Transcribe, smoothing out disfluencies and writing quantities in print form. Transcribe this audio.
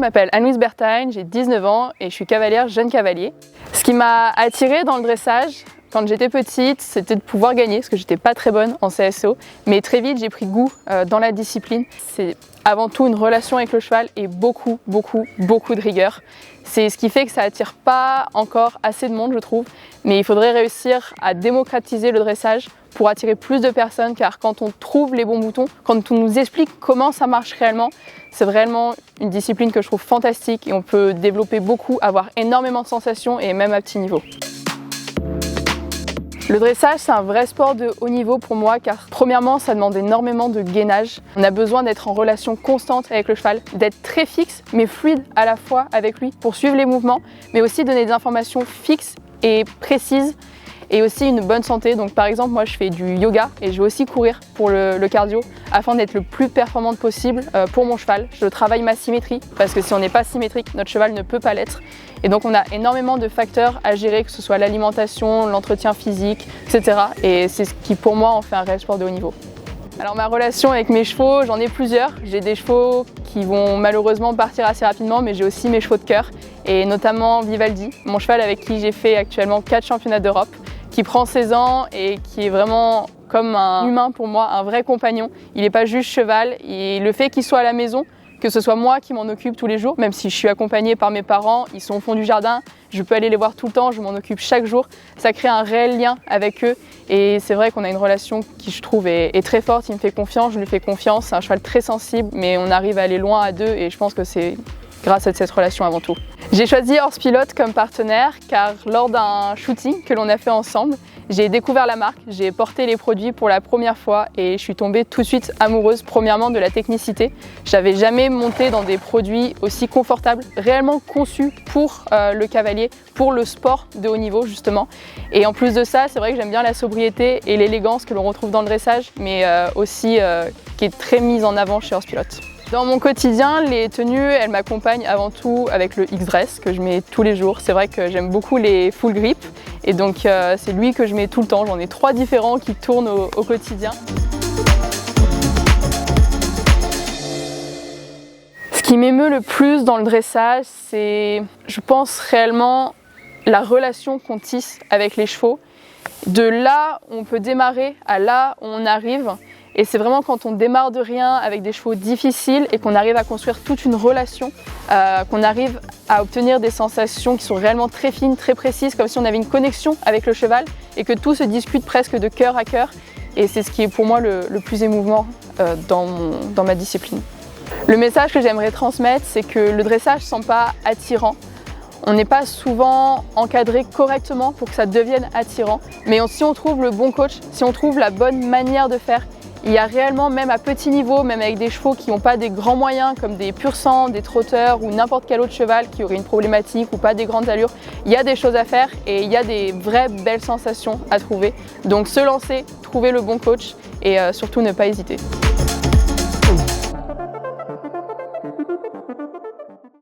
m'appelle Anne-Louise Bertagne, j'ai 19 ans et je suis cavalière jeune cavalier. Ce qui m'a attirée dans le dressage, quand j'étais petite, c'était de pouvoir gagner, parce que j'étais pas très bonne en CSO. Mais très vite, j'ai pris goût dans la discipline. C'est avant tout une relation avec le cheval et beaucoup de rigueur. C'est ce qui fait que ça attire pas encore assez de monde, je trouve. Mais il faudrait réussir à démocratiser le dressage pour attirer plus de personnes, car quand on trouve les bons boutons, quand on nous explique comment ça marche réellement, c'est vraiment une discipline que je trouve fantastique et on peut développer beaucoup, avoir énormément de sensations et même à petit niveau. Le dressage, c'est un vrai sport de haut niveau pour moi car premièrement, ça demande énormément de gainage. On a besoin d'être en relation constante avec le cheval, d'être très fixe mais fluide à la fois avec lui pour suivre les mouvements, mais aussi donner des informations fixes et précises et aussi une bonne santé. Donc par exemple, moi je fais du yoga et je vais aussi courir pour le cardio afin d'être le plus performante possible pour mon cheval. Je travaille ma symétrie parce que si on n'est pas symétrique, notre cheval ne peut pas l'être. Et donc on a énormément de facteurs à gérer, que ce soit l'alimentation, l'entretien physique, etc. Et c'est ce qui pour moi en fait un réel sport de haut niveau. Alors ma relation avec mes chevaux, j'en ai plusieurs. J'ai des chevaux qui vont malheureusement partir assez rapidement, mais j'ai aussi mes chevaux de cœur, et notamment Vivaldi, mon cheval avec qui j'ai fait actuellement 4 championnats d'Europe, qui prend 16 ans et qui est vraiment comme un humain pour moi, un vrai compagnon. Il n'est pas juste cheval, et le fait qu'il soit à la maison, que ce soit moi qui m'en occupe tous les jours, même si je suis accompagnée par mes parents, ils sont au fond du jardin, je peux aller les voir tout le temps, je m'en occupe chaque jour, ça crée un réel lien avec eux et c'est vrai qu'on a une relation qui je trouve est très forte, il me fait confiance, je lui fais confiance, c'est un cheval très sensible mais on arrive à aller loin à deux et je pense que c'est grâce à cette relation avant tout. J'ai choisi Horse Pilote comme partenaire car lors d'un shooting que l'on a fait ensemble, j'ai découvert la marque, j'ai porté les produits pour la première fois et je suis tombée tout de suite amoureuse premièrement de la technicité. J'avais jamais monté dans des produits aussi confortables, réellement conçus pour le cavalier, pour le sport de haut niveau justement. Et en plus de ça, c'est vrai que j'aime bien la sobriété et l'élégance que l'on retrouve dans le dressage, mais aussi qui est très mise en avant chez Horse Pilote. Dans mon quotidien, les tenues, elles m'accompagnent avant tout avec le X-Dress que je mets tous les jours. C'est vrai que j'aime beaucoup les full grip et donc c'est lui que je mets tout le temps. J'en ai 3 différents qui tournent au quotidien. Ce qui m'émeut le plus dans le dressage, c'est, je pense réellement, la relation qu'on tisse avec les chevaux. De là où on peut démarrer à là où on arrive. Et c'est vraiment quand on démarre de rien avec des chevaux difficiles et qu'on arrive à construire toute une relation, qu'on arrive à obtenir des sensations qui sont réellement très fines, très précises, comme si on avait une connexion avec le cheval et que tout se discute presque de cœur à cœur. Et c'est ce qui est pour moi le plus émouvant dans ma discipline. Le message que j'aimerais transmettre, c'est que le dressage ne sent pas attirant. On n'est pas souvent encadré correctement pour que ça devienne attirant. Mais si on trouve le bon coach, si on trouve la bonne manière de faire, il y a réellement, même à petit niveau, même avec des chevaux qui n'ont pas des grands moyens comme des pur sang, des trotteurs ou n'importe quel autre cheval qui aurait une problématique ou pas des grandes allures, il y a des choses à faire et il y a des vraies belles sensations à trouver. Donc se lancer, trouver le bon coach et surtout ne pas hésiter.